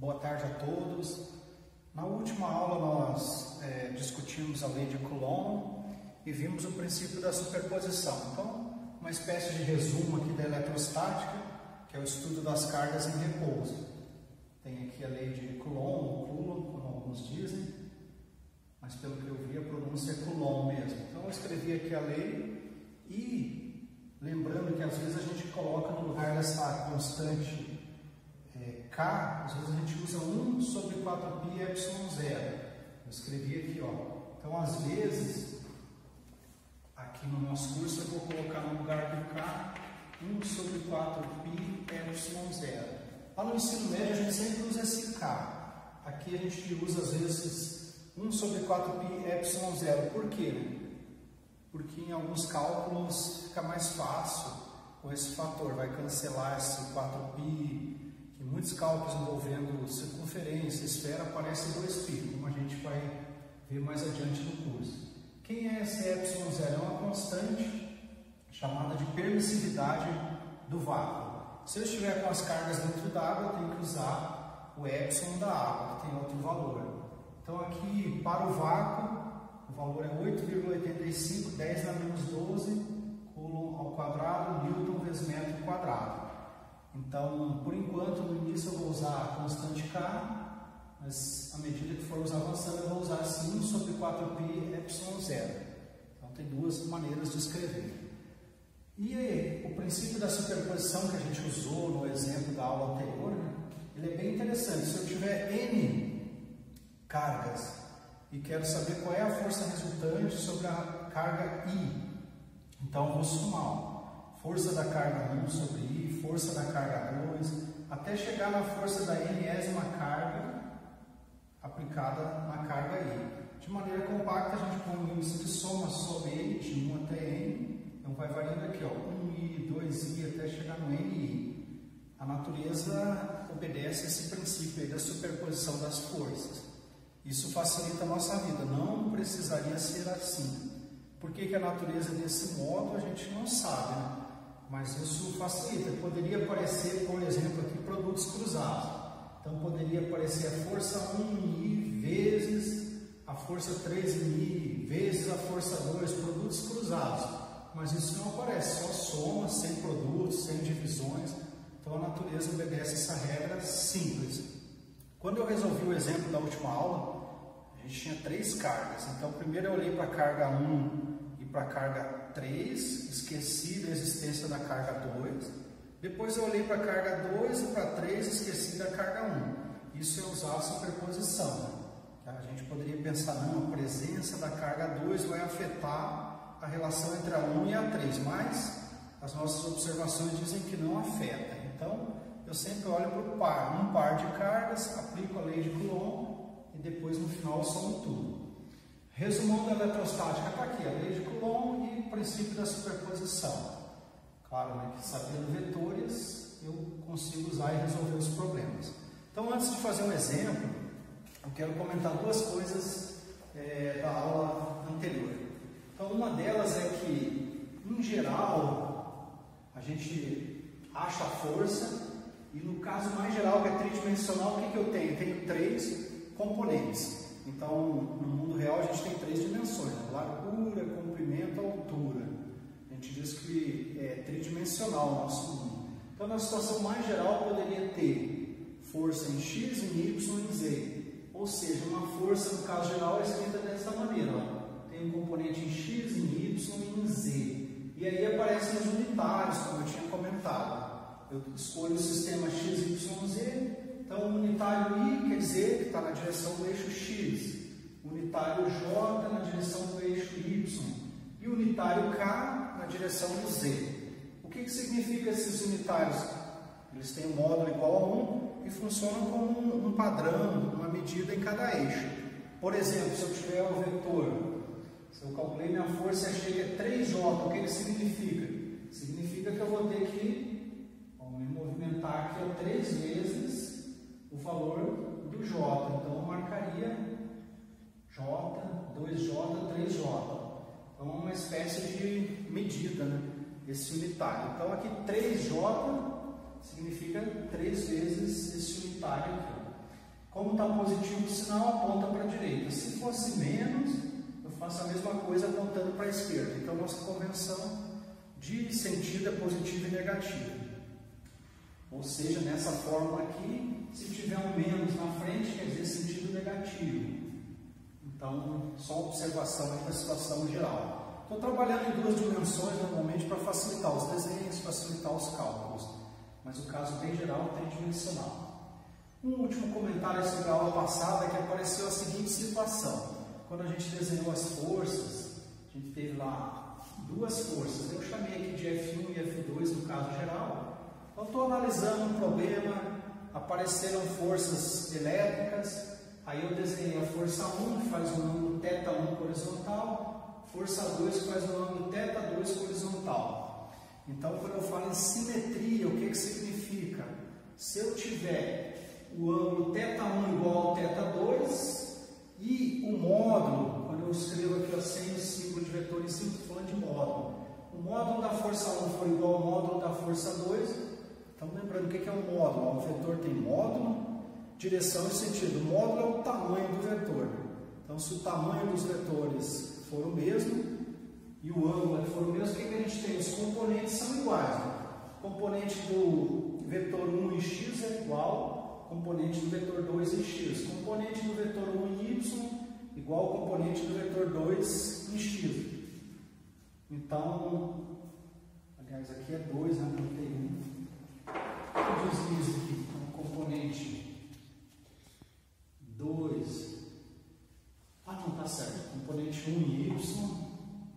Boa tarde a todos. Na última aula nós discutimos a lei de Coulomb e vimos o princípio da superposição. Então, uma espécie de resumo aqui da eletrostática, que é o estudo das cargas em repouso. Tem aqui a lei de Coulomb, como alguns dizem, mas pelo que eu vi a pronúncia é Coulomb mesmo. Então eu escrevi aqui a lei e lembrando que às vezes a gente coloca no lugar dessa constante K, às vezes a gente usa 1 sobre 4π ε0. Eu escrevi aqui, ó. Então, às vezes, aqui no nosso curso, eu vou colocar no lugar do K 1 sobre 4π ε0. Lá no ensino médio, a gente sempre usa esse K. Aqui a gente usa, às vezes, 1 sobre 4π ε0. Por quê? Porque em alguns cálculos fica mais fácil com esse fator. Vai cancelar esse 4π. Em muitos cálculos envolvendo circunferência, esfera, aparece 2π, como a gente vai ver mais adiante no curso. Quem é esse ε0? É uma constante chamada de permissividade do vácuo. Se eu estiver com as cargas dentro d'água, eu tenho que usar o ε da água, que tem outro valor. Então aqui, para o vácuo, o valor é 8,85, 10 na menos 12, Coulomb ao quadrado, Newton vezes metro quadrado. Então, por enquanto, no início eu vou usar a constante K, mas à medida que formos avançando eu vou usar assim 1 sobre 4π ε0. Então, tem duas maneiras de escrever. E aí, o princípio da superposição que a gente usou no exemplo da aula anterior, ele é bem interessante. Se eu tiver N cargas e quero saber qual é a força resultante sobre a carga I, então eu vou somar. Força da carga 1 sobre I, força da carga 2, até chegar na força da nésima carga aplicada na carga I. De maneira compacta, a gente põe um índice de soma sobre I, de 1 até N, então vai variando aqui, ó, 1I, 2I, até chegar no NI. A natureza obedece a esse princípio aí da superposição das forças. Isso facilita a nossa vida, não precisaria ser assim. Por que a natureza é desse modo, a gente não sabe, né? Mas isso facilita. Poderia aparecer, por exemplo, aqui produtos cruzados. Então poderia aparecer a força 1I vezes a força 3I vezes a força 2, produtos cruzados. Mas isso não aparece, só soma, sem produtos, sem divisões. Então a natureza obedece essa regra simples. Quando eu resolvi o exemplo da última aula, a gente tinha 3 cargas. Então primeiro eu olhei para a carga 1 e para a carga 3, esqueci da existência da carga 2. Depois eu olhei para a carga 2 e para 3, esqueci da carga 1. Isso é usar a superposição. A gente poderia pensar, não, a presença da carga 2 vai afetar a relação entre a 1 e a 3, mas as nossas observações dizem que não afeta. Então, eu sempre olho para o par, um par de cargas, aplico a lei de Coulomb e depois no final eu somo tudo. Resumão da eletrostática está aqui, a lei de Coulomb e o princípio da superposição. Claro, né, que sabendo vetores, eu consigo usar e resolver os problemas. Então, antes de fazer um exemplo, eu quero comentar duas coisas da aula anterior. Então, uma delas é que, em geral, a gente acha a força e, no caso mais geral, que é tridimensional, o que eu tenho? Eu tenho 3 componentes. Então, no mundo real, a gente tem 3 dimensões, né? Largura, comprimento, altura. A gente diz que é tridimensional o nosso mundo. Então, na situação mais geral, poderia ter força em x, em y e em z. Ou seja, uma força, no caso geral, é escrita dessa maneira. Ó. Tem um componente em x, em y e em z. E aí aparecem os unitários, como eu tinha comentado. Eu escolho o sistema x, y, z. Então, o unitário I quer dizer que está na direção do eixo X, o unitário J na direção do eixo Y e o unitário K na direção do Z. O que significa esses unitários? Eles têm um módulo igual a 1 e funcionam como um padrão, uma medida em cada eixo. Por exemplo, se eu tiver um vetor, se eu calculei minha força e achei que é 3J, o que ele significa? Significa que eu vou ter que me movimentar aqui 3 vezes o valor do J. Então, eu marcaria J, 2J, 3J. Então, é uma espécie de medida, né? Esse unitário. Então, aqui 3J significa 3 vezes esse unitário aqui. Como está positivo o sinal, aponta para a direita. Se fosse menos, eu faço a mesma coisa apontando para a esquerda. Então, nossa convenção de sentido é positivo e negativo. Ou seja, nessa fórmula aqui, se tiver um menos na frente, quer dizer sentido negativo. Então, só observação aí da situação geral. Estou trabalhando em duas dimensões normalmente para facilitar os desenhos, facilitar os cálculos. Mas o caso bem geral é tridimensional. Um último comentário sobre a aula passada é que apareceu a seguinte situação. Quando a gente desenhou as forças, a gente teve lá duas forças. Eu chamei aqui de F1 e F2 no caso geral. Eu estou analisando um problema, apareceram forças elétricas, aí eu desenhei a força 1, que faz um ângulo θ1 horizontal, força 2, que faz um ângulo θ2 horizontal. Então, quando eu falo em simetria, o que significa? Se eu tiver o ângulo θ1 igual ao θ2 e o módulo, quando eu escrevo aqui sem o símbolo de vetor em cima, estou falando de módulo. O módulo da força 1 for igual ao módulo da força 2, então lembrando o que é um módulo? O vetor tem módulo, direção e sentido. O módulo é o tamanho do vetor. Então, se o tamanho dos vetores for o mesmo e o ângulo for o mesmo, o que a gente tem? Os componentes são iguais. O componente do vetor 1 em x é igual ao componente do vetor 2 em x. O componente do vetor 1 em y igual ao componente do vetor 2 em x. Então, aliás, aqui é 2, né? Não tem 1. Eu deslizo aqui. Então, componente 2. Não, tá certo. Componente 1 em y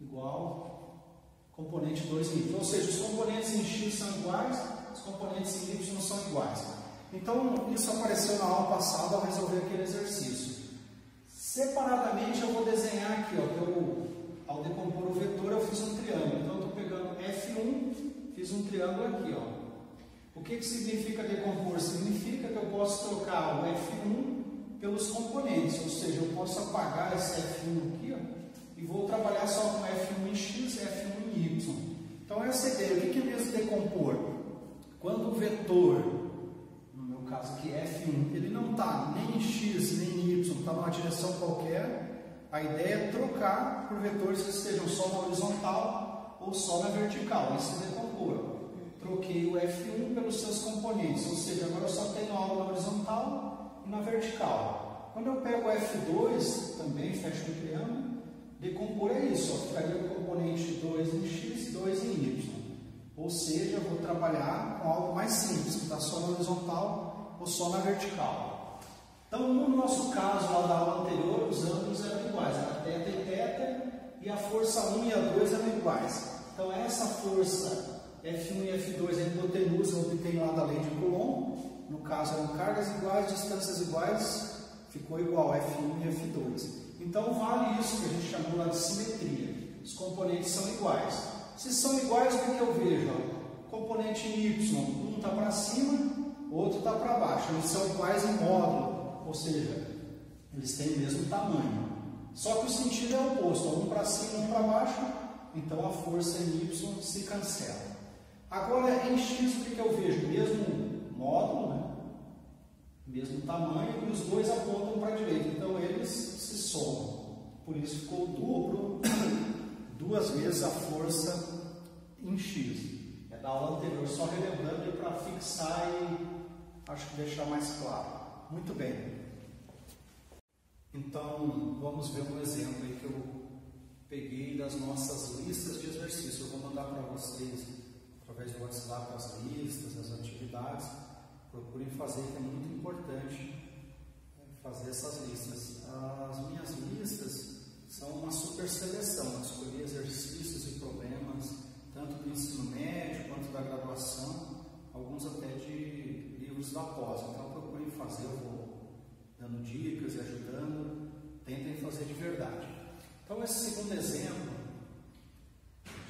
igual componente 2 em y. Ou seja, os componentes em x são iguais, os componentes em y são iguais. Então, isso apareceu na aula passada ao resolver aquele exercício. Separadamente, eu vou desenhar aqui, ó, que ao decompor o vetor, eu fiz um triângulo. Então, eu estou pegando F1, fiz um triângulo aqui, ó. O que significa decompor? Significa que eu posso trocar o F1 pelos componentes, ou seja, eu posso apagar esse F1 aqui, ó, e vou trabalhar só com F1 em x e F1 em y. Então, essa ideia, o que é mesmo decompor? Quando o vetor, no meu caso aqui F1, ele não está nem em x nem em y, está numa direção qualquer, a ideia é trocar por vetores que estejam só na horizontal ou só na vertical, isso é decompor. Troquei o F1 pelos seus componentes, ou seja, agora eu só tenho algo na horizontal e na vertical. Quando eu pego o F2, também fecho um triângulo, decompor é isso, ó, ficaria o componente 2 em x e 2 em y. Ou seja, eu vou trabalhar com algo mais simples, que está só na horizontal ou só na vertical. Então, no nosso caso lá da aula anterior, os ângulos eram iguais, era θ e θ, e a força 1 e a 2 eram iguais. Então, essa força F1 e F2 a hipotenusa obtém lá da lei de Coulomb, no caso eram cargas iguais, distâncias iguais, ficou igual F1 e F2. Então vale isso que a gente chamou lá de simetria, os componentes são iguais. Se são iguais, o que eu vejo? O componente em Y, um está para cima, o outro está para baixo, eles são iguais em módulo, ou seja, eles têm o mesmo tamanho. Só que o sentido é oposto, um para cima, um para baixo, então a força em Y se cancela. Agora, em X, o que eu vejo? Mesmo módulo, né? Mesmo tamanho, e os dois apontam para a direita. Então, eles se somam. Por isso, ficou o dobro, duas vezes a força em X. É da aula anterior, só relembrando para fixar e acho que deixar mais claro. Muito bem. Então, vamos ver um exemplo aí que eu peguei das nossas listas de exercícios. Eu vou mandar para vocês através do WhatsApp as listas, as atividades. Procurem fazer, que é muito importante fazer essas listas. As minhas listas são uma super seleção. Eu escolhi exercícios e problemas, tanto do ensino médio quanto da graduação, alguns até de livros da pós. Então procurem fazer, eu vou dando dicas e ajudando, tentem fazer de verdade. Então esse segundo exemplo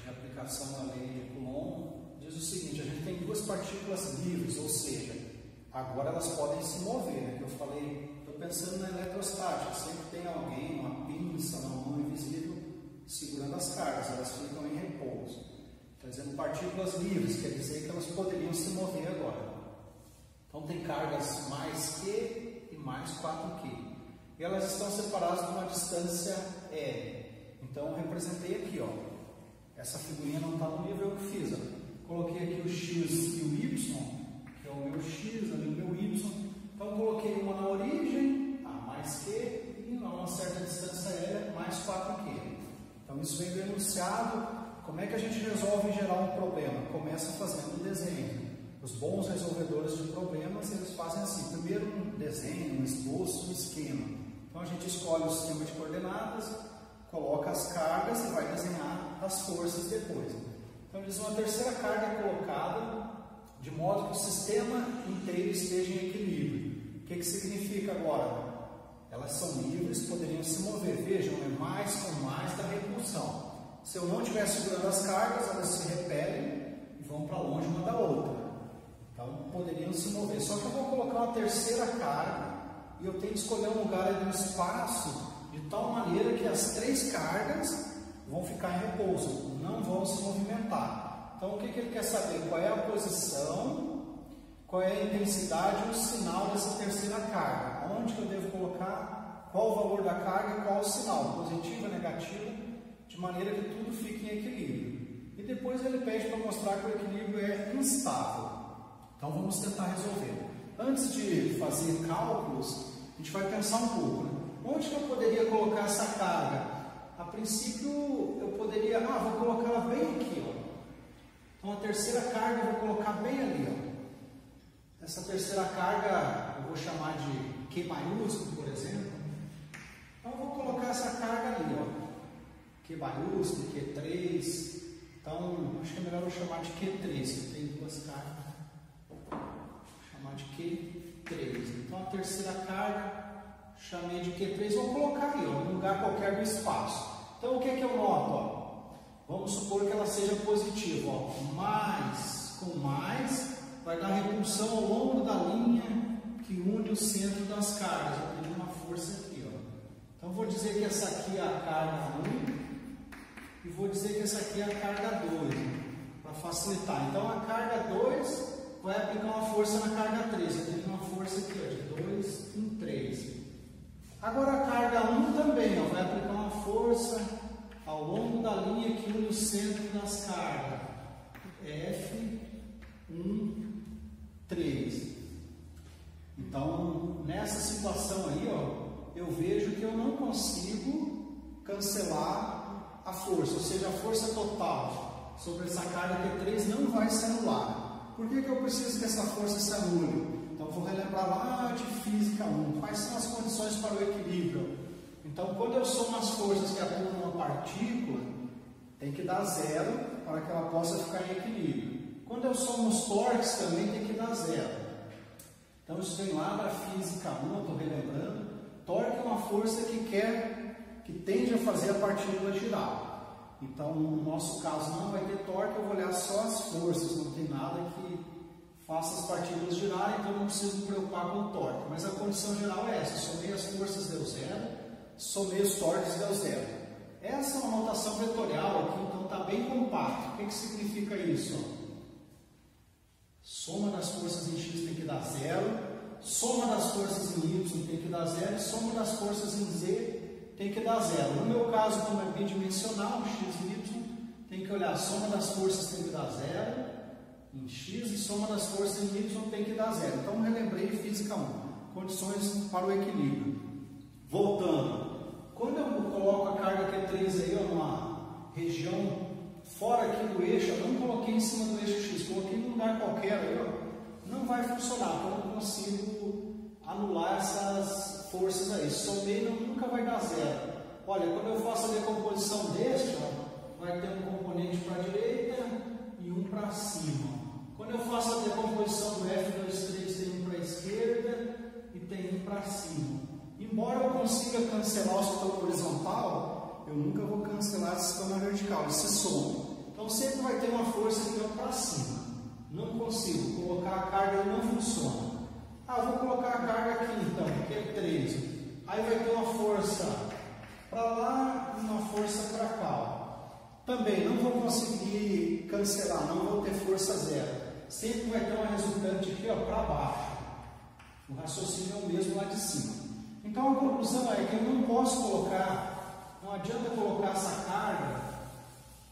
de aplicação da lei de Coulomb diz o seguinte: a gente tem duas partículas livres, ou seja, agora elas podem se mover, né? Que eu falei, estou pensando na eletrostática, sempre tem alguém, uma pinça, uma mão invisível, segurando as cargas, elas ficam em repouso. Está dizendo partículas livres, quer dizer que elas poderiam se mover agora. Então tem cargas mais Q e mais 4Q. E elas estão separadas por uma distância L. Então, eu representei aqui, ó. Essa figurinha não está no nível que fiz, ó. Coloquei aqui o X e o Y, que é o meu X, ali o meu Y. Então, coloquei uma na origem, A mais Q, e a uma certa distância L, mais 4Q. Então, isso vem do enunciado. Como é que a gente resolve gerar um problema? Começa fazendo um desenho. Os bons resolvedores de problemas, eles fazem assim. Primeiro um desenho, um esboço, um esquema. Então, a gente escolhe o sistema de coordenadas, coloca as cargas e vai desenhar as forças depois. Então, eles uma terceira carga é colocada de modo que o sistema inteiro esteja em equilíbrio. O que significa agora? Elas são livres, poderiam se mover. Vejam, é mais com mais da repulsão. Se eu não estiver segurando as cargas, elas se repelem e vão para longe uma da outra. Então, poderiam se mover. Só que eu vou colocar uma terceira carga e eu tenho que escolher um lugar ali no espaço de tal maneira que as três cargas vão ficar em repouso, não vão se movimentar. Então, o que ele quer saber? Qual é a posição, qual é a intensidade e o sinal dessa terceira carga? Onde que eu devo colocar, qual o valor da carga e qual o sinal, positivo, negativo, de maneira que tudo fique em equilíbrio. E depois ele pede para mostrar que o equilíbrio é instável. Então, vamos tentar resolver. Antes de fazer cálculos, a gente vai pensar um pouco, né? Onde que eu poderia colocar essa carga? A princípio, eu poderia, vou colocar ela bem aqui, ó. Então, a terceira carga eu vou colocar bem ali, ó. Essa terceira carga eu vou chamar de Q maiúsculo, por exemplo. Então, eu vou colocar essa carga ali, ó. Q maiúsculo, Q3. Então, acho que é melhor eu chamar de Q3, que tem duas cargas. Vou chamar de Q3. Então, a terceira carga, chamei de Q3, vou colocar ali, ó, em um lugar qualquer do espaço. Então, o que eu noto? Ó? Vamos supor que ela seja positiva. Ó. Mais com mais vai dar repulsão ao longo da linha que une o centro das cargas. Eu tenho uma força aqui. Ó. Então, vou dizer que essa aqui é a carga 1 e vou dizer que essa aqui é a carga 2, para facilitar. Então, a carga 2 vai aplicar uma força na carga 3. Eu tenho uma força aqui, ó, de 2 em 3. Agora a carga 1 também, ó, vai aplicar uma força ao longo da linha que une o centro das cargas. F1, 3. Então, nessa situação aí, ó, eu vejo que eu não consigo cancelar a força, ou seja, a força total sobre essa carga Q3 não vai se anular. Por que eu preciso que essa força se anule? Então, vou relembrar lá de Física 1. Quais são as condições para o equilíbrio? Então, quando eu somo as forças que atuam numa partícula, tem que dar zero para que ela possa ficar em equilíbrio. Quando eu somo os torques, também tem que dar zero. Então, isso vem lá da Física 1, eu estou relembrando. Torque é uma força que tende a fazer a partícula girar. Então, no nosso caso, não vai ter torque, eu vou olhar só as forças, não tem nada que faça as partículas girarem, então não preciso me preocupar com o torque. Mas a condição geral é essa: somei as forças, deu zero, somei os torques, deu zero. Essa é uma notação vetorial aqui, então está bem compacto. O que significa isso? Soma das forças em X tem que dar zero, soma das forças em Y tem que dar zero, e soma das forças em Z tem que dar zero. No meu caso, como é bidimensional, X e Y, tem que olhar, soma das forças tem que dar zero em X e soma das forças em Y tem que dar zero. Então, relembrei Física 1, condições para o equilíbrio. Voltando, quando eu coloco a carga Q3 aí, ó, numa região fora aqui do eixo, eu não coloquei em cima do eixo X, coloquei em um lugar qualquer aí, ó, não vai funcionar, porque eu não consigo anular essas forças aí. Somei nunca vai dar zero. Olha, quando eu faço a decomposição deste, ó, vai ter um componente para a direita e um para cima. Quando eu faço a decomposição do F23, tem um para a esquerda e tem um para cima. Embora eu consiga cancelar o sistema horizontal, eu nunca vou cancelar o sistema vertical, eles se somam. Então sempre vai ter uma força que vai para cima. Não consigo colocar a carga e não funciona. Vou colocar a carga aqui então, que é 3. Aí vai ter uma força para lá e uma força para cá. Também não vou conseguir cancelar, não vou ter força zero. Sempre vai ter uma resultante aqui, para baixo. O raciocínio é o mesmo lá de cima. Então a conclusão é que eu não posso colocar, não adianta colocar essa carga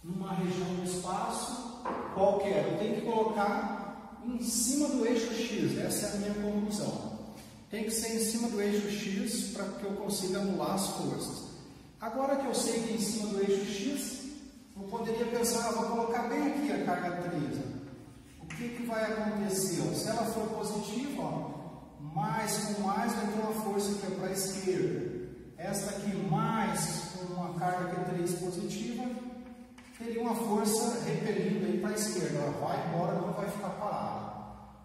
numa região do espaço qualquer. Eu tenho que colocar em cima do eixo X. Essa é a minha conclusão. Tem que ser em cima do eixo X para que eu consiga anular as forças. Agora que eu sei que é em cima do eixo X, eu poderia pensar, vou colocar bem aqui a carga 3. O que vai acontecer? Se ela for positiva, mais com mais vai ter uma força que é para a esquerda. Esta aqui mais com uma carga que é 3 positiva, teria uma força repelindo aí para a esquerda. Ela vai embora, não vai ficar parada.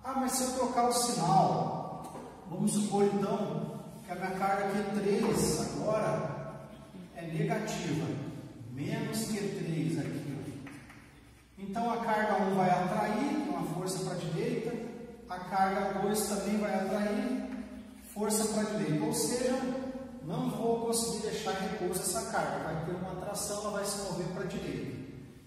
Ah, mas se eu trocar o sinal, vamos supor então que a minha carga Q3 agora é negativa, menos Q3 aqui. Então a carga 1 vai atrair uma força para a direita, a carga 2 também vai atrair força para a direita, ou seja, não vou conseguir deixar em repouso essa carga, vai ter uma atração, ela vai se mover para a direita.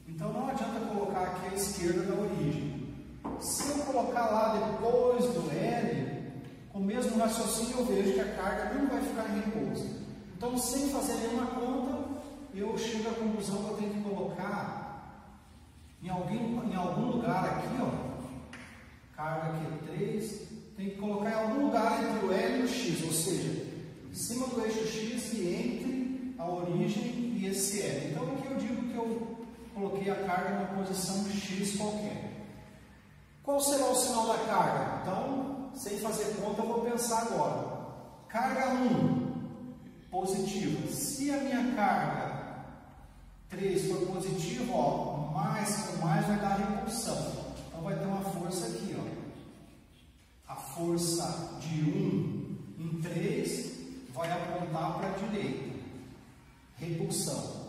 Então não adianta colocar aqui a esquerda da origem. Se eu colocar lá depois do L, com o mesmo raciocínio eu vejo que a carga não vai ficar em repouso. Então, sem fazer nenhuma conta, eu chego à conclusão que eu tenho que colocar em algum lugar aqui, ó, carga Q3, tem que colocar em algum lugar entre o L e o X, ou seja, em cima do eixo X e entre a origem e esse L. Então aqui eu digo que eu coloquei a carga na posição X qualquer. Qual será o sinal da carga? Então, sem fazer conta, eu vou pensar agora. Carga 1, positiva. Se a minha carga 3 for positiva, ó, mais com mais vai dar repulsão. Então vai ter uma força aqui, ó. A força de 1 em 3 vai apontar para a direita. Repulsão.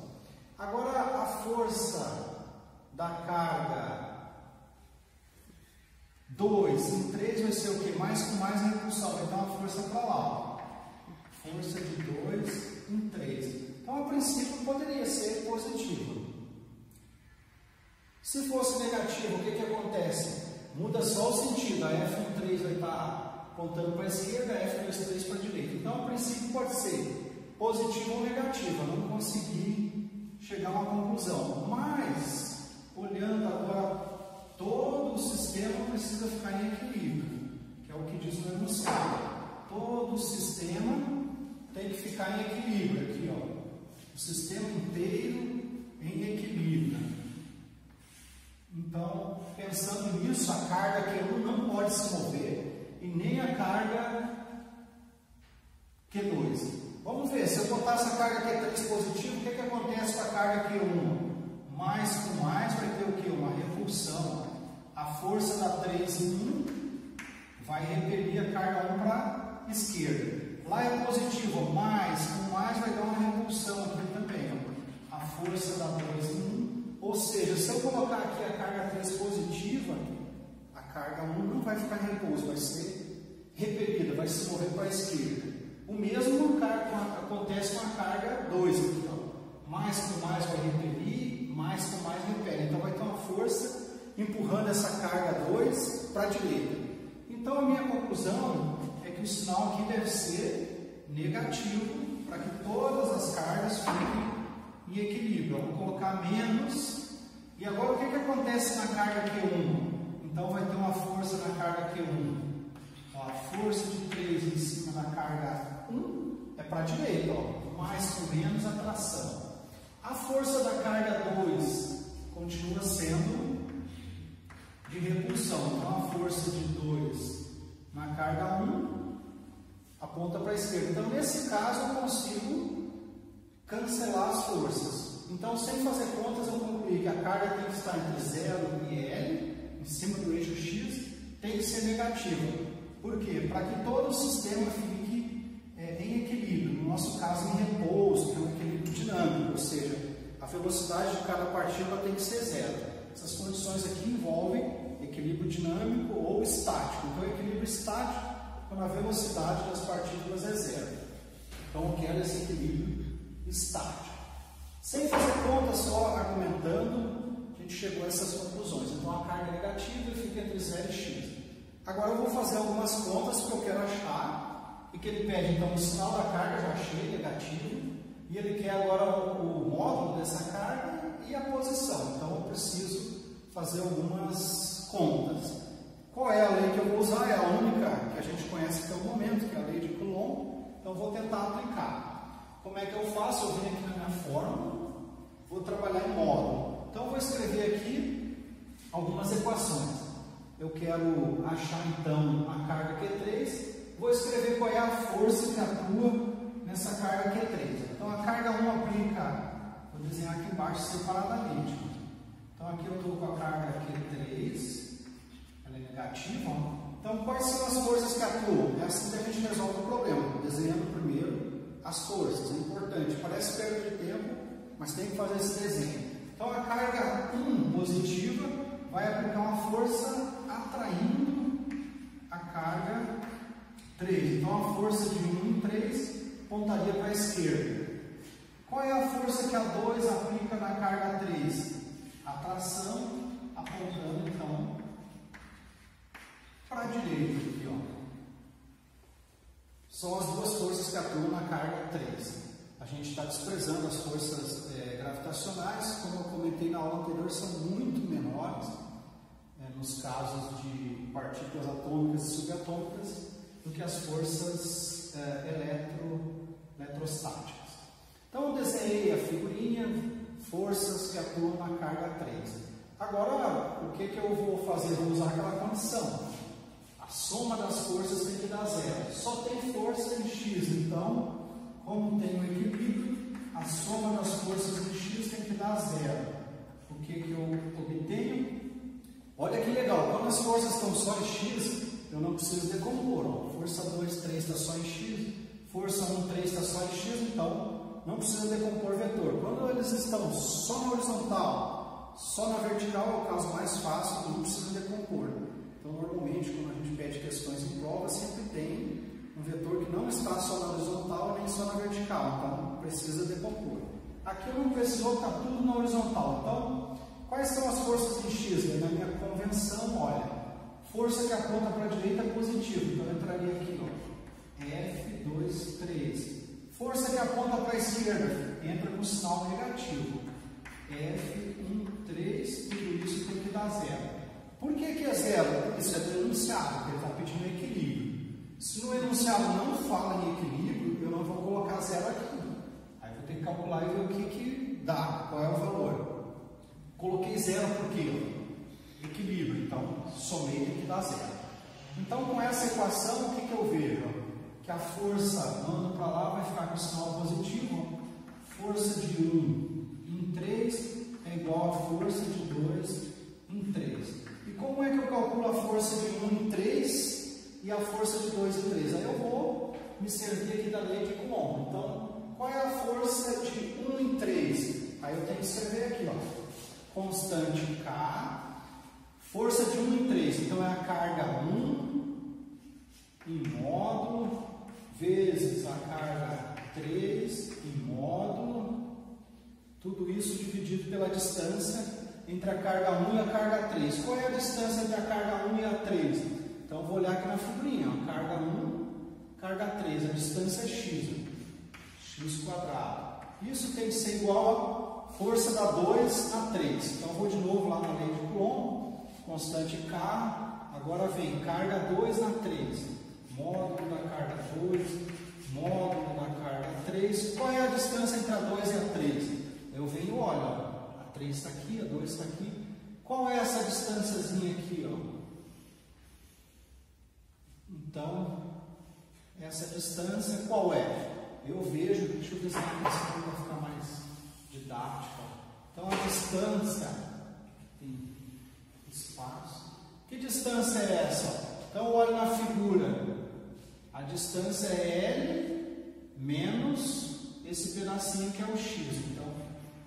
Agora a força da carga 2 em 3 vai ser o que? Mais com mais repulsão. Vai dar uma força para lá, ó. Força de 2 em 3. Então a princípio poderia ser positivo. Se fosse negativo, o que acontece? Muda só o sentido. A F13 vai estar apontando para a esquerda, a F23 para a direita. Então, a princípio, pode ser positivo ou negativo. Eu não consegui chegar a uma conclusão. Mas, olhando agora, todo o sistema precisa ficar em equilíbrio, que é o que diz no enunciado. Todo o sistema tem que ficar em equilíbrio. Aqui, ó, o sistema inteiro em equilíbrio. Então, pensando nisso, a carga Q1 não pode se mover e nem a carga Q2. Vamos ver, se eu botar essa carga Q3 positiva, o que acontece com a carga Q1? Mais com mais vai ter o que? Uma repulsão. A força da 3 em 1 vai repelir a carga 1 para a esquerda. Lá é positivo, mais com mais vai dar uma repulsão aqui também. A força da 2 em 1. Ou seja, se eu colocar aqui a carga 3 positiva, a carga 1 não vai ficar em repouso, vai ser repelida, vai se mover para a esquerda. O mesmo acontece com a carga 2 aqui, ó. Mais com mais vai repelir, mais com mais repele. Então vai ter uma força empurrando essa carga 2 para a direita. Então a minha conclusão é que o sinal aqui deve ser negativo, para que todas as cargas fiquem em equilíbrio. Vamos colocar menos. E agora o que acontece na carga Q1? Então vai ter uma força na carga Q1. Ó, a força de 3 em cima da carga 1 é para a direita, ó, mais com menos atração. A força da carga 2 continua sendo de repulsão. Então a força de 2 na carga 1 aponta para a esquerda. Então nesse caso eu consigo cancelar as forças. Então, sem fazer contas, eu concluí que a carga tem que estar entre 0 e L, em cima do eixo X, tem que ser negativa. Por quê? Para que todo o sistema fique em equilíbrio, no nosso caso em repouso, que é um equilíbrio dinâmico, ou seja, a velocidade de cada partícula tem que ser 0. Essas condições aqui envolvem equilíbrio dinâmico ou estático. Então, equilíbrio estático, quando a velocidade das partículas é 0. Então, eu quero esse equilíbrio estático. Sem fazer conta, só argumentando, a gente chegou a essas conclusões. Então a carga negativa fica entre 0 e x. Agora eu vou fazer algumas contas que eu quero achar e que ele pede, então, o sinal da carga, já achei, negativo, e ele quer agora o módulo dessa carga e a posição. Então eu preciso fazer algumas contas. Qual é a lei que eu vou usar? É a única que a gente conhece até o momento, que é a lei de Coulomb. Então eu vou tentar aplicar. Como é que eu faço? Eu venho aqui na minha fórmula, vou trabalhar em módulo. Então eu vou escrever aqui algumas equações. Eu quero achar então a carga Q3, vou escrever qual é a força que atua nessa carga Q3. Então a carga 1 aplica, vou desenhar aqui embaixo separadamente. Então aqui eu estou com a carga Q3, ela é negativa. Então quais são as forças que atuam? É assim que a gente resolve o problema, desenhando primeiro as forças. É importante, parece perda de tempo, mas tem que fazer esse desenho. Então a carga 1 positiva vai aplicar uma força atraindo a carga 3. Então a força de 1 em 3 apontaria para a esquerda. Qual é a força que a 2 aplica na carga 3? Atração, apontando então para a direita. Aqui, ó. São as duas forças que atuam na carga 3. A gente está desprezando as forças gravitacionais, como eu comentei na aula anterior, são muito menores nos casos de partículas atômicas e subatômicas do que as forças eletrostáticas. Então eu desenhei a figurinha, forças que atuam na carga 3. Agora, o que eu vou fazer? Vou usar aquela condição. A soma das forças tem que dar zero. Só tem força em x, então, como tem um equilíbrio, a soma das forças em x tem que dar zero. O que eu obtenho? Olha que legal, quando as forças estão só em x, eu não preciso decompor. Ó. Força 2, 3 está só em x, força 1, 3 está só em x, então não precisa decompor vetor. Quando eles estão só na horizontal, só na vertical é o caso mais fácil, não precisa decompor. Então, normalmente, quando a gente pede questões em prova, sempre tem um vetor que não está só na horizontal nem só na vertical, então precisa decompor. Aqui eu não precisou, está tudo na horizontal. Então, quais são as forças em x? Na minha convenção, olha, força que aponta para a direita é positiva, então eu entraria aqui, ó, F, 2, 3. Força que aponta para a esquerda, entra com sinal negativo, F, 1, 3, tudo isso tem que dar zero. Por que é zero? Isso é do enunciado, porque ele está pedindo equilíbrio. Se no enunciado não fala em equilíbrio, eu não vou colocar zero aqui. Aí eu vou ter que calcular e ver o que dá, qual é o valor. Coloquei zero por quê? Equilíbrio, então somei tem que dar zero. Então com essa equação, o que eu vejo? Que a força andando para lá vai ficar com o sinal positivo. Força de 1 em 3 é igual a força de 2 em 3. E como é que eu calculo a força de 1 em 3 e a força de 2 em 3? Aí eu vou me servir aqui da lei de Coulomb. Então, qual é a força de 1 em 3? Aí eu tenho que escrever aqui, ó, constante K, força de 1 em 3. Então, é a carga 1 em módulo vezes a carga 3 em módulo, tudo isso dividido pela distância entre a carga 1 e a carga 3. Qual é a distância entre a carga 1 e a 3? Então, eu vou olhar aqui na figurinha, ó, carga 1, carga 3, a distância é x, x quadrado. Isso tem que ser igual a força da 2 na 3. Então, eu vou de novo lá na lei de Coulomb, constante K, agora vem carga 2 na 3, módulo da carga 2, módulo da carga 3. Qual é a distância entre a 2 e a 3? Eu venho, olha, a 3 está aqui, a 2 está aqui. Qual é essa distânciazinha aqui, ó? Então, essa distância qual é? Eu vejo, deixa eu desenhar assim para ficar mais didático. Então, a distância, tem espaço. Que distância é essa? Então, olha na figura. A distância é L menos esse pedacinho que é o x. Então,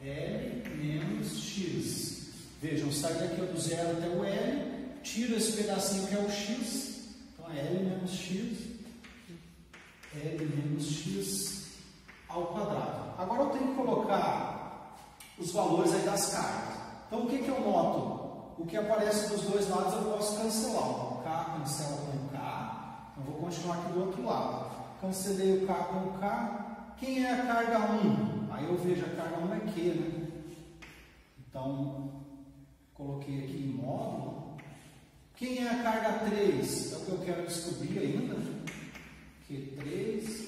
L menos x. Vejam, sai daqui do zero até o L, tiro esse pedacinho que é o x. Então, é L menos x ao quadrado. Agora eu tenho que colocar os valores aí das cargas. Então, o que eu noto? O que aparece dos dois lados eu posso cancelar. O K cancela com K. Eu vou continuar aqui do outro lado. Cancelei o K com o K. Quem é a carga 1? Aí eu vejo a carga 1 é Q, né? Então, coloquei aqui em módulo. Quem é a carga 3? É o que eu quero descobrir ainda. Q3.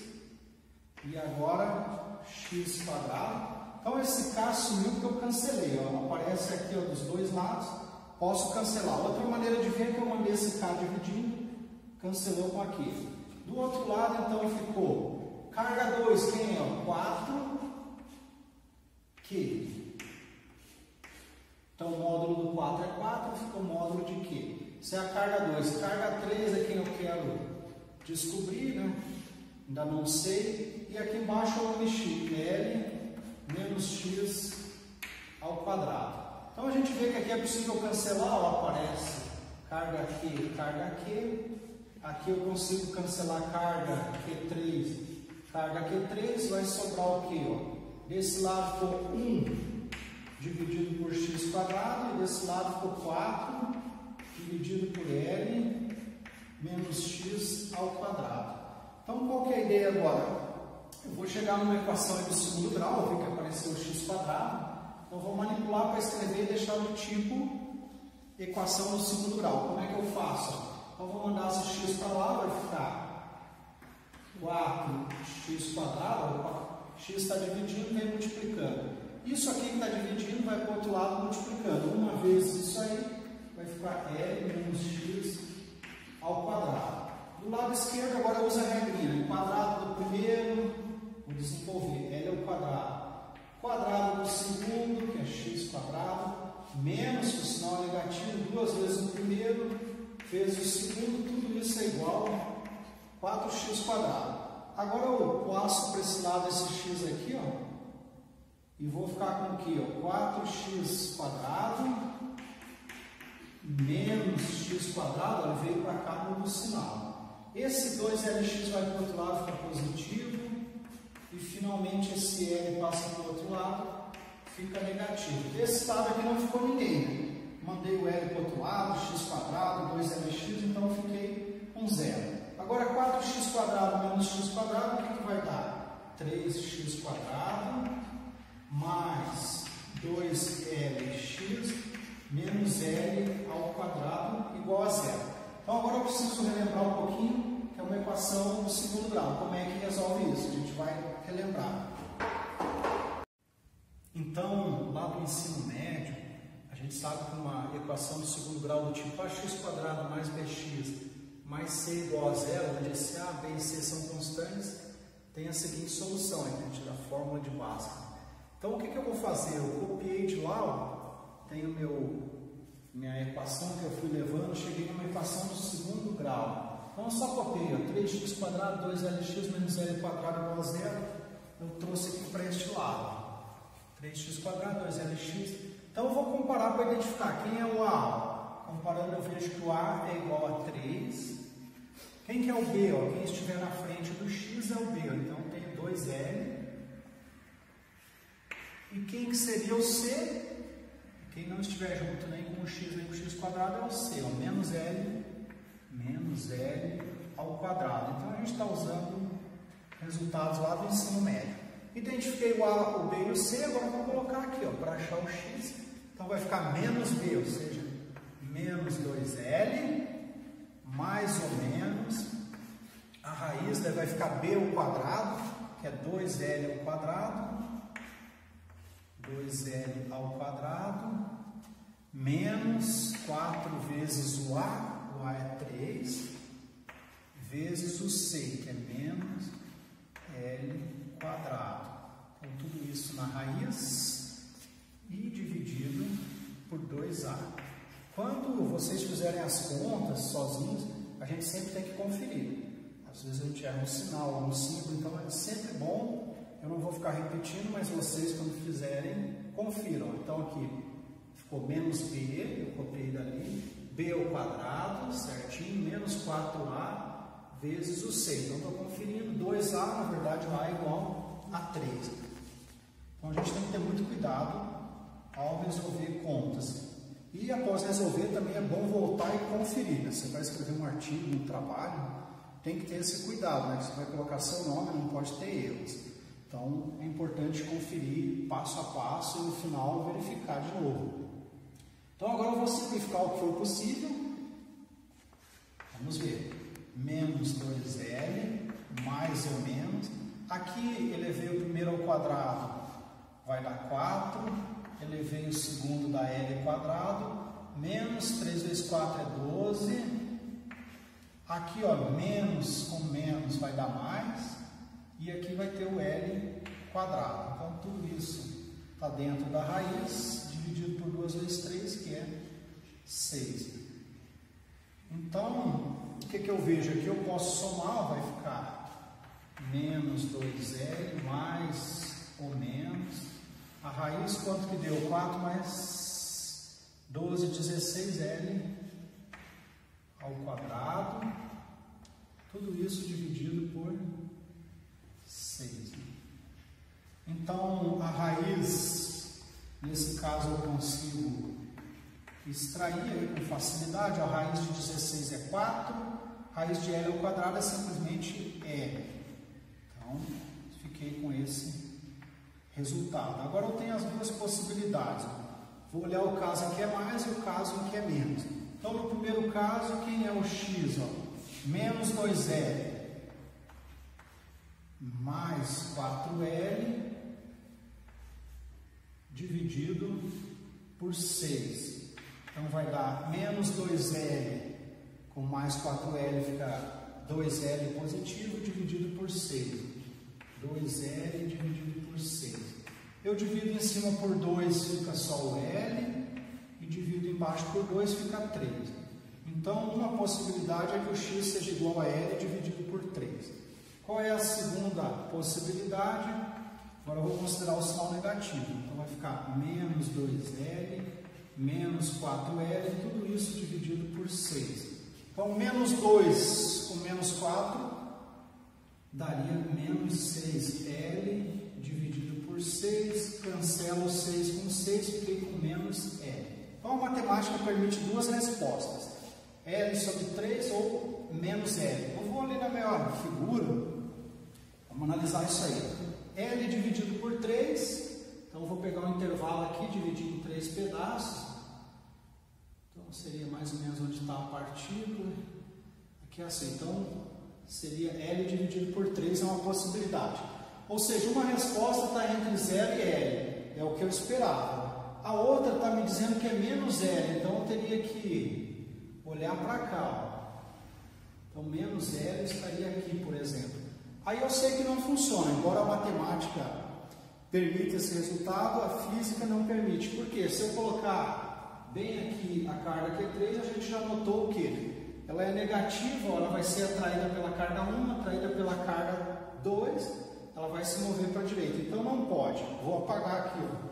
E agora, x quadrado. Então, esse K sumiu porque eu cancelei. Ó. Aparece aqui ó, dos dois lados. Posso cancelar. Outra maneira de ver é que eu mandei esse K dividindo. Cancelou com aqui. Do outro lado, então, ficou carga 2. Quem é? 4. Q. Então, o módulo do 4 é 4, fica o módulo de Q. Se é a carga 2, carga 3 é quem eu quero descobrir, né? Ainda não sei. E aqui embaixo eu mexi L menos x ao quadrado. Então, a gente vê que aqui é possível cancelar, ó, aparece carga Q, carga Q. Aqui eu consigo cancelar carga Q3, carga Q3, vai sobrar o quê? Ó? Desse lado ficou 1 dividido por x quadrado, e desse lado ficou 4 dividido por L menos x ao quadrado. Então, qual que é a ideia agora? Eu vou chegar numa equação do segundo grau, eu vi que apareceu x quadrado, então vou manipular para escrever e deixar do tipo equação do segundo grau. Como é que eu faço? Então, vou mandar esse x para lá, vai ficar 4x quadrado, x está dividindo, vem multiplicando. Isso aqui que está dividindo vai para o outro lado multiplicando. Uma vez isso aí, vai ficar L menos x ao quadrado. Do lado esquerdo, agora usa a regrinha. O quadrado do primeiro, vou desenvolver, L ao quadrado. Quadrado do segundo, que é x quadrado, menos, que o sinal é negativo, 2 vezes o primeiro, vezes o segundo, tudo isso é igual a 4x quadrado. Agora eu passo para esse lado esse x aqui, ó. E vou ficar com o quê? 4x quadrado menos x quadrado, ele veio para cá no sinal. Esse 2lx vai para o outro lado, fica positivo. E finalmente esse L passa para o outro lado, fica negativo. Desse lado aqui não ficou ninguém, né? Mandei o L para o outro lado, x quadrado, 2lx, então eu fiquei com 0. Agora 4x quadrado menos x quadrado, o que vai dar? 3x quadrado mais 2lx menos L ao quadrado igual a 0. Então agora eu preciso relembrar um pouquinho, que é uma equação do segundo grau. Como é que resolve isso? A gente vai relembrar. Então, lá do ensino médio, a gente sabe que uma equação do segundo grau do tipo ax quadrado mais bx mais c igual a 0, onde esse a, b e c são constantes, tem a seguinte solução, a gente tira a fórmula de Bhaskara. Então, o que eu vou fazer? Eu copiei de lá, ó, tenho minha equação que eu fui levando, cheguei numa equação do segundo grau. Então, eu só copiei, ó, 3x quadrado, 2lx menos L quadrado igual a 0. Eu trouxe aqui para este lado. 3x quadrado, 2lx. Então, eu vou comparar para identificar quem é o A. Comparando, eu vejo que o A é igual a 3. Quem que é o B? Ó? Quem estiver na frente do x é o B. Ó. Então, tem 2L. E quem que seria o C? Quem não estiver junto nem com o x nem com o x quadrado é o C, ó, menos L ao quadrado. Então, a gente está usando resultados lá do ensino médio. Identifiquei o A, o B e o C, agora vou colocar aqui para achar o x. Então, vai ficar menos B, ou seja, menos 2L, mais ou menos, a raiz vai ficar B ao quadrado, que é 2L ao quadrado, 2L ao quadrado, menos 4 vezes o A é 3, vezes o C, que é menos L quadrado. Então, tudo isso na raiz e dividido por 2A. Quando vocês fizerem as contas sozinhos, a gente sempre tem que conferir. Às vezes a gente erra um sinal, um símbolo, então é sempre bom. Eu não vou ficar repetindo, mas vocês, quando fizerem, confiram. Então, aqui ficou menos B, eu copiei dali, B ao quadrado, certinho, menos 4A vezes o C. Então, estou conferindo, 2A, na verdade, o A é igual a 3. Então, a gente tem que ter muito cuidado ao resolver contas. E após resolver, também é bom voltar e conferir, né? Você vai escrever um artigo, um trabalho, tem que ter esse cuidado, né? Você vai colocar seu nome, não pode ter erros. Então, é importante conferir passo a passo e no final verificar de novo. Então, agora eu vou simplificar o que for possível. Vamos ver. Menos 2L, mais ou menos. Aqui, elevei o primeiro ao quadrado, vai dar 4. Elevei o segundo da L quadrado. Menos 3 vezes 4 é 12. Aqui, ó, menos com menos vai dar mais. E aqui vai ter o L quadrado. Então, tudo isso está dentro da raiz, dividido por 2 vezes 3, que é 6. Então, o que eu vejo aqui? Eu posso somar, vai ficar menos 2L mais ou menos. A raiz, quanto que deu? 4 mais 12, 16L ao quadrado. Tudo isso dividido por 6. Então, a raiz, nesse caso, eu consigo extrair aí com facilidade. A raiz de 16 é 4, a raiz de L ao quadrado é simplesmente L. Então, fiquei com esse resultado. Agora eu tenho as duas possibilidades. Vou olhar o caso em que é mais e o caso em que é menos. Então, no primeiro caso, quem é o x? Ó? Menos 2L mais 4L dividido por 6. Então, vai dar menos 2L com mais 4L, fica 2L positivo dividido por 6. 2L dividido por 6. Eu divido em cima por 2, fica só o L, e divido embaixo por 2, fica 3. Então, uma possibilidade é que o x seja igual a L dividido por 3. Qual é a segunda possibilidade? Agora eu vou considerar o sinal negativo. Então, vai ficar menos 2L, menos 4L, tudo isso dividido por 6. Então, menos 2 com menos 4 daria menos 6L dividido por 6, cancelo 6 com 6, fiquei com menos L. Então, a matemática permite duas respostas, L sobre 3 ou menos L. Eu vou ali na minha figura, vamos analisar isso aí. L dividido por 3, então eu vou pegar um intervalo aqui, dividir em 3 pedaços. Então, seria mais ou menos onde está a partícula. Aqui é assim, então seria L dividido por 3 é uma possibilidade. Ou seja, uma resposta está entre 0 e L, é o que eu esperava. A outra está me dizendo que é menos L, então eu teria que olhar para cá. Então, menos L estaria aqui, por exemplo. Aí eu sei que não funciona, embora a matemática permita esse resultado, a física não permite. Por quê? Se eu colocar bem aqui a carga Q3, a gente já notou o quê? Ela é negativa, ela vai ser atraída pela carga 1, atraída pela carga 2, ela vai se mover para a direita. Então não pode. Vou apagar aqui, ó.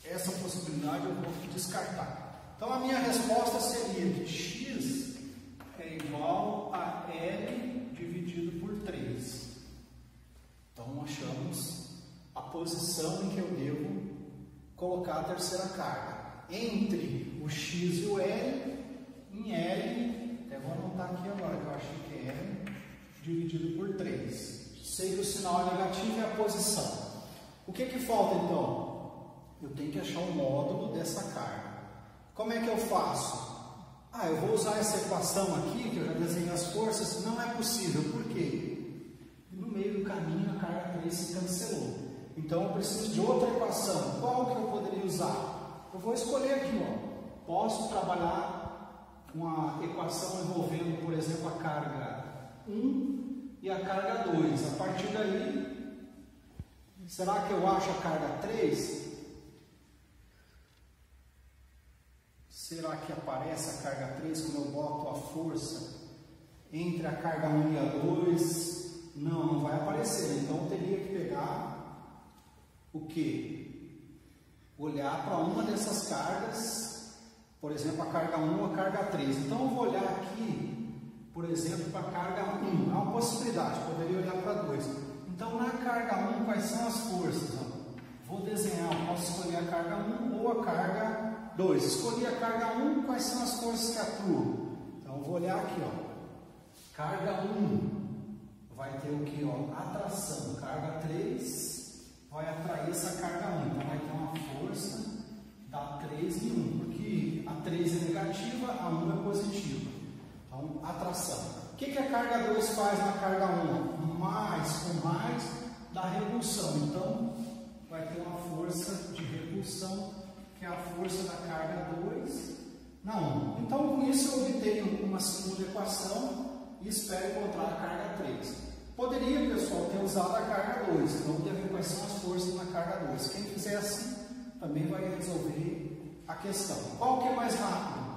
Essa possibilidade eu vou descartar. Então a minha resposta seria que x é igual a L dividido por 3. Então achamos a posição em que eu devo colocar a terceira carga. Entre o x e o L, em L, até vou anotar aqui agora que eu achei que é L dividido por 3. Sei que o sinal é negativo e a posição. O que falta então? Eu tenho que achar o módulo dessa carga. Como é que eu faço? Eu vou usar essa equação aqui, que eu já desenhei as forças. Não é possível, por quê? No meio do caminho a carga 3 se cancelou. Então eu preciso de outra equação. Qual que eu poderia usar? Eu vou escolher aqui, ó. Posso trabalhar com a equação envolvendo, por exemplo, a carga 1 e a carga 2. A partir daí, será que eu acho a carga 3? Será que aparece a carga 3 quando eu boto a força entre a carga 1 e a 2? Não vai aparecer. Então eu teria que pegar o quê? Olhar para uma dessas cargas, por exemplo, a carga 1 ou a carga 3. Então eu vou olhar aqui, por exemplo, para a carga 1. É uma possibilidade, poderia olhar para 2. Então na carga 1, quais são as forças? Vou desenhar, posso escolher a carga 1 ou a carga 2. Escolhi a carga 1, quais são as forças que atuam? Então, vou olhar aqui, ó. Carga 1 vai ter o que? Atração. Carga 3 vai atrair essa carga 1. Então, vai ter uma força da 3 em 1. Porque a 3 é negativa, a 1 é positiva. Então, atração. O que a carga 2 faz na carga 1? Mais com mais dá repulsão. Então, vai ter uma força de repulsão, que é a força da carga 2 na 1. Então, com isso, eu obtenho uma segunda equação e espero encontrar a carga 3. Poderia, pessoal, ter usado a carga 2. Então, ia ver quais são as forças na carga 2. Quem fizer assim, também vai resolver a questão. Qual que é mais rápido?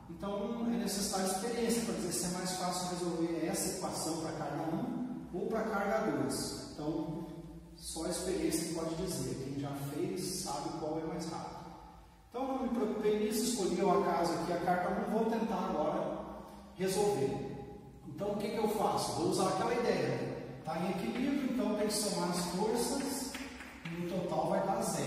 Então, é necessária experiência para dizer se é mais fácil resolver essa equação para a carga 1 ou para a carga 2. Então, só a experiência pode dizer. Quem já fez sabe qual é mais rápido. Então, não me preocupei nisso, escolhi ao acaso aqui a carga 1, vou tentar agora resolver. Então, o que eu faço? Vou usar aquela ideia. Está em equilíbrio, então tem que somar as forças e no total vai dar 0.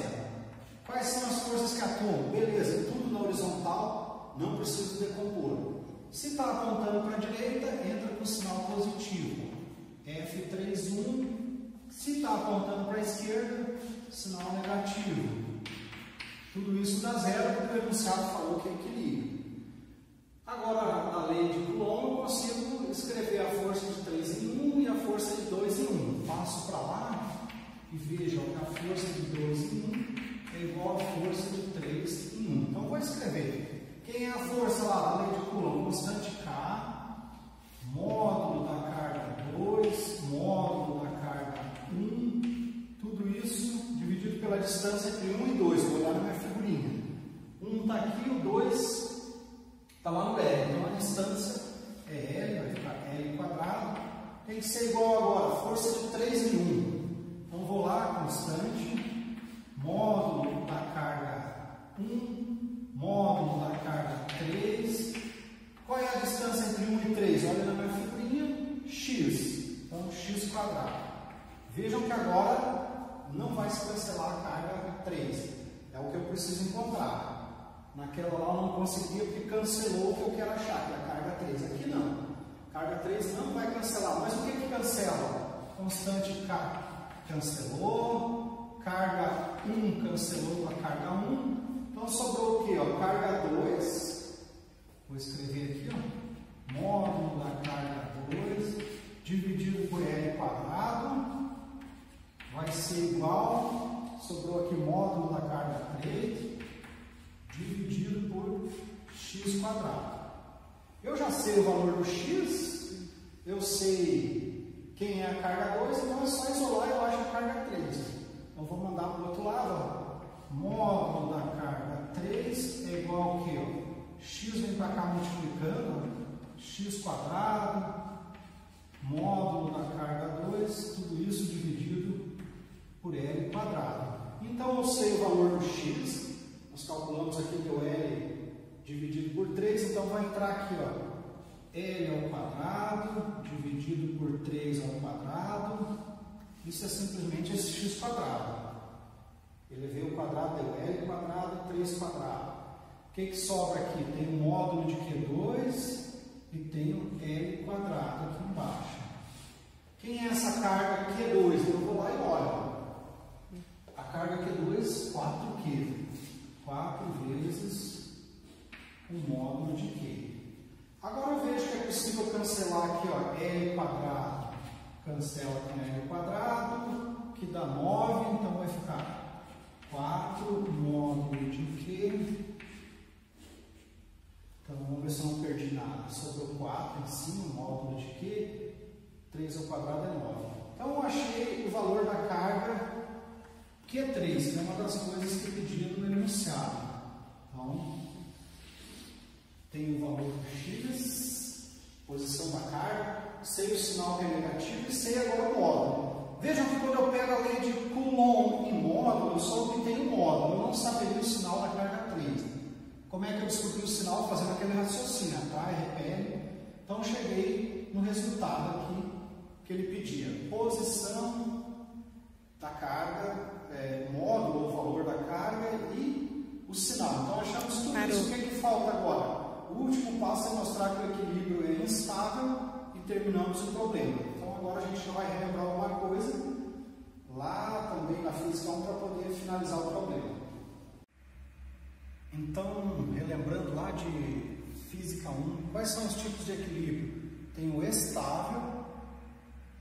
Quais são as forças que atuam? Beleza, tudo na horizontal, não preciso decompor. Se está apontando para a direita, entra com sinal positivo. F3,1. Se está apontando para a esquerda, sinal negativo. Tudo isso dá 0, porque o enunciado falou que é equilíbrio. Agora, na lei de Coulomb, eu consigo escrever a força de 3 em 1 e a força de 2 em 1. Passo para lá e vejo que a força de 2 em 1 é igual à força de 3 em 1. Então, vou escrever. Quem é a força lá da lei de Coulomb? Constante K, módulo da carga 2, módulo da carga 1, tudo isso dividido pela distância entre 1 e 2. Vou olhar na minha figurinha. 1 está aqui, o 2 está lá no L. Então, a distância é L, vai ficar L quadrado. Tem que ser igual agora, força de 3 em 1. Então, vou lá, constante, módulo da carga 1, módulo da carga 3. Qual é a distância entre 1 e 3? Olha na minha figurinha, x. Então, x quadrado. Vejam que agora não vai se cancelar a carga 3. É o que eu preciso encontrar. Naquela lá eu não conseguia porque cancelou o que eu quero achar, que é a carga 3. Aqui não. Carga 3 não vai cancelar. Mas o que cancela? Constante K cancelou. Carga 1 cancelou com a carga 1. Então sobrou o quê? Carga 2. Vou escrever aqui, módulo da carga 2 dividido por L quadrado vai ser igual, sobrou aqui módulo da carga 3 dividido por x quadrado. Eu já sei o valor do x, eu sei quem é a carga 2, então é só isolar e eu acho a carga 3. Então vou mandar para o outro lado, módulo da carga 3 é igual ao que? X vem para cá multiplicando, x quadrado, módulo da carga 2, tudo isso dividido por L quadrado. Então eu sei o valor do x, nós calculamos aqui que o L dividido por 3, então vai entrar aqui, L ao quadrado dividido por 3 ao quadrado, isso é simplesmente esse x quadrado. Elevei o quadrado, deu L quadrado, 3 quadrado. O que sobra aqui? Tem o módulo de Q2 e tem o L quadrado aqui embaixo. Quem é essa carga Q2? Eu vou lá e olho. A carga Q2, 4Q. 4 vezes o módulo de Q. Agora eu vejo que é possível cancelar aqui, L quadrado. Cancela com L quadrado, que dá 9, então vai ficar 4 módulo de Q. Então, vamos ver se eu não perdi nada. Sobrou 4 em cima, módulo de Q. 3 ao quadrado é 9. Então, eu achei o valor da carga Q3, que é uma das coisas que pediram no enunciado. Então, tem o valor do x, posição da carga, sei o sinal que é negativo e sei agora o módulo. Vejam que quando eu pego a lei de Coulomb em módulo, eu só obtenho o módulo, eu não saberia o sinal da carga 3. Como é que eu descobri o sinal? Fazendo aquele raciocínio, atrai, repele. Então, cheguei no resultado aqui que ele pedia. Posição da carga, módulo ou valor da carga e o sinal. Então, achamos tudo isso, o que falta agora? O último passo é mostrar que o equilíbrio é instável e terminamos o problema. Então agora a gente já vai relembrar uma coisa lá também na Física 1 para poder finalizar o problema. Então, relembrando lá de Física 1, quais são os tipos de equilíbrio? Tem o estável,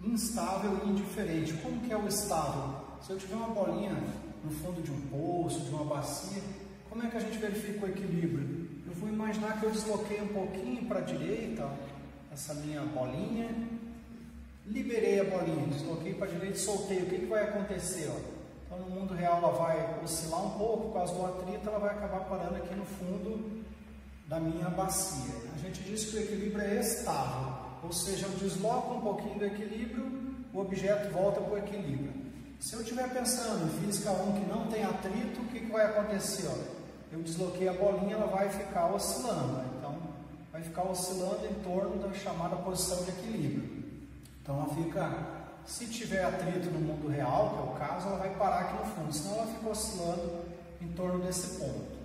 instável e indiferente. Como que é o estável? Se eu tiver uma bolinha no fundo de um poço, de uma bacia, como é que a gente verifica o equilíbrio? Eu vou imaginar que eu desloquei um pouquinho para a direita, essa minha bolinha, liberei a bolinha, desloquei para a direita e soltei. O que vai acontecer? Então, no mundo real, ela vai oscilar um pouco, por causa do atrito, ela vai acabar parando aqui no fundo da minha bacia. A gente diz que o equilíbrio é estável, ou seja, eu desloco um pouquinho do equilíbrio, o objeto volta para o equilíbrio. Se eu estiver pensando em Física 1 que não tem atrito, o que vai acontecer? Eu desloquei a bolinha, ela vai ficar oscilando. Então, vai ficar oscilando em torno da chamada posição de equilíbrio. Então, ela fica, se tiver atrito no mundo real, que é o caso, ela vai parar aqui no fundo, senão ela fica oscilando em torno desse ponto.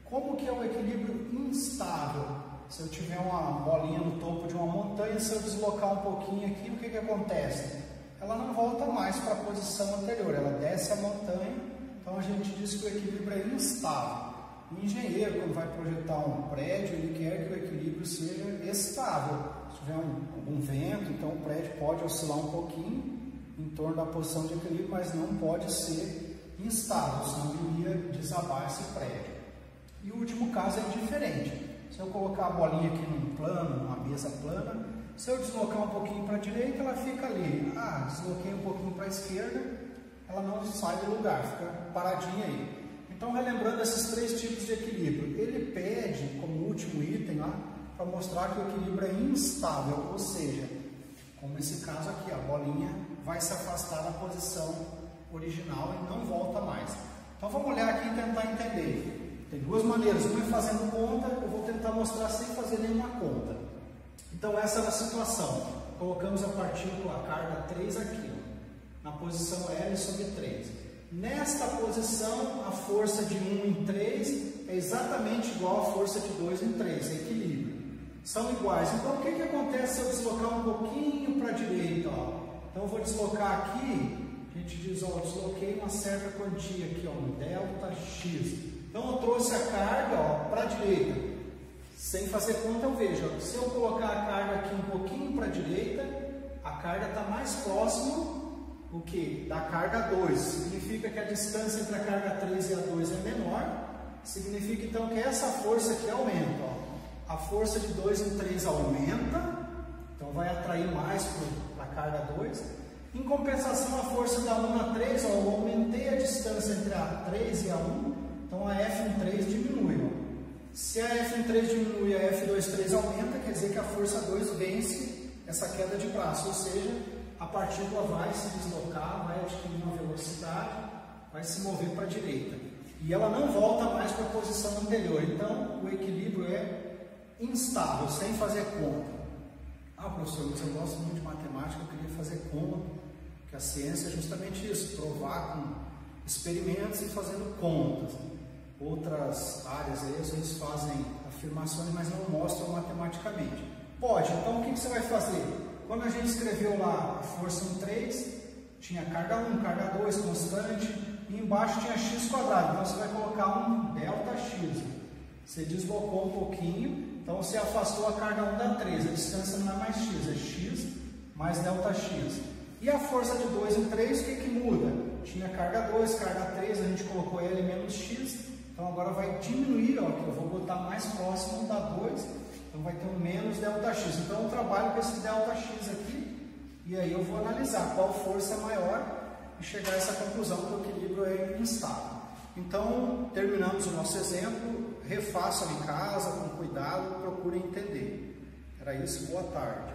Como que é o equilíbrio instável? Se eu tiver uma bolinha no topo de uma montanha, se eu deslocar um pouquinho aqui, o que acontece? Ela não volta mais para a posição anterior, ela desce a montanha, então a gente diz que o equilíbrio é instável. O engenheiro, quando vai projetar um prédio, ele quer que o equilíbrio seja estável. Se tiver algum vento, então o prédio pode oscilar um pouquinho em torno da posição de equilíbrio, mas não pode ser instável, senão iria desabar esse prédio. E o último caso é indiferente. Se eu colocar a bolinha aqui num plano, numa mesa plana, se eu deslocar um pouquinho para a direita, ela fica ali. Desloquei um pouquinho para a esquerda, ela não sai do lugar, fica paradinha aí. Então, relembrando esses três tipos de equilíbrio, ele pede, como último item lá, para mostrar que o equilíbrio é instável, ou seja, como esse caso aqui, a bolinha vai se afastar da posição original e não volta mais. Então, vamos olhar aqui e tentar entender. Tem duas maneiras, uma é fazendo conta, eu vou tentar mostrar sem fazer nenhuma conta. Então, essa é a situação. Colocamos a partícula, a carga 3 aqui, na posição L sobre 3. Nesta posição, a força de 1 em 3 é exatamente igual à força de 2 em 3, é equilíbrio. São iguais. Então, o que acontece se eu deslocar um pouquinho para a direita? Então, eu vou deslocar aqui, a gente diz, eu desloquei uma certa quantia aqui, um delta x. Então, eu trouxe a carga para a direita. Sem fazer conta, eu vejo, se eu colocar a carga aqui um pouquinho para a direita, a carga está mais próxima o que? Da carga 2. Significa que a distância entre a carga 3 e a 2 é menor. Significa então que essa força aqui aumenta. A força de 2 em 3 aumenta, então vai atrair mais para a carga 2. Em compensação, a força da 1 a 3, eu aumentei a distância entre a 3 e a 1, então a F em 3 diminui. Se a F em 3 diminui e a F 2,3 aumenta, quer dizer que a força 2 vence essa queda de braço, ou seja, a partícula vai se deslocar, vai adquirir uma velocidade, vai se mover para a direita. E ela não volta mais para a posição anterior. Então, o equilíbrio é instável, sem fazer conta. Professor, mas eu gosto muito de matemática, eu queria fazer conta. Porque a ciência é justamente isso, provar com experimentos e fazendo contas. Outras áreas aí, às vezes fazem afirmações, mas não mostram matematicamente. Pode, então o que você vai fazer? Quando a gente escreveu lá a força em 3, tinha carga 1, carga 2 constante, e embaixo tinha x quadrado, então você vai colocar um delta x. Você deslocou um pouquinho, então você afastou a carga 1 da 3, a distância não é mais x, é x mais delta x. E a força de 2 em 3, o que muda? Tinha carga 2, carga 3, a gente colocou L menos x, então agora vai diminuir, que eu vou botar mais próximo da 2, então vai ter um menos delta x. Então eu trabalho com esse delta x aqui, e aí eu vou analisar qual força é maior e chegar a essa conclusão que o equilíbrio é instável. Então, terminamos o nosso exemplo, refaçam em casa, com cuidado, procurem entender. Era isso, boa tarde.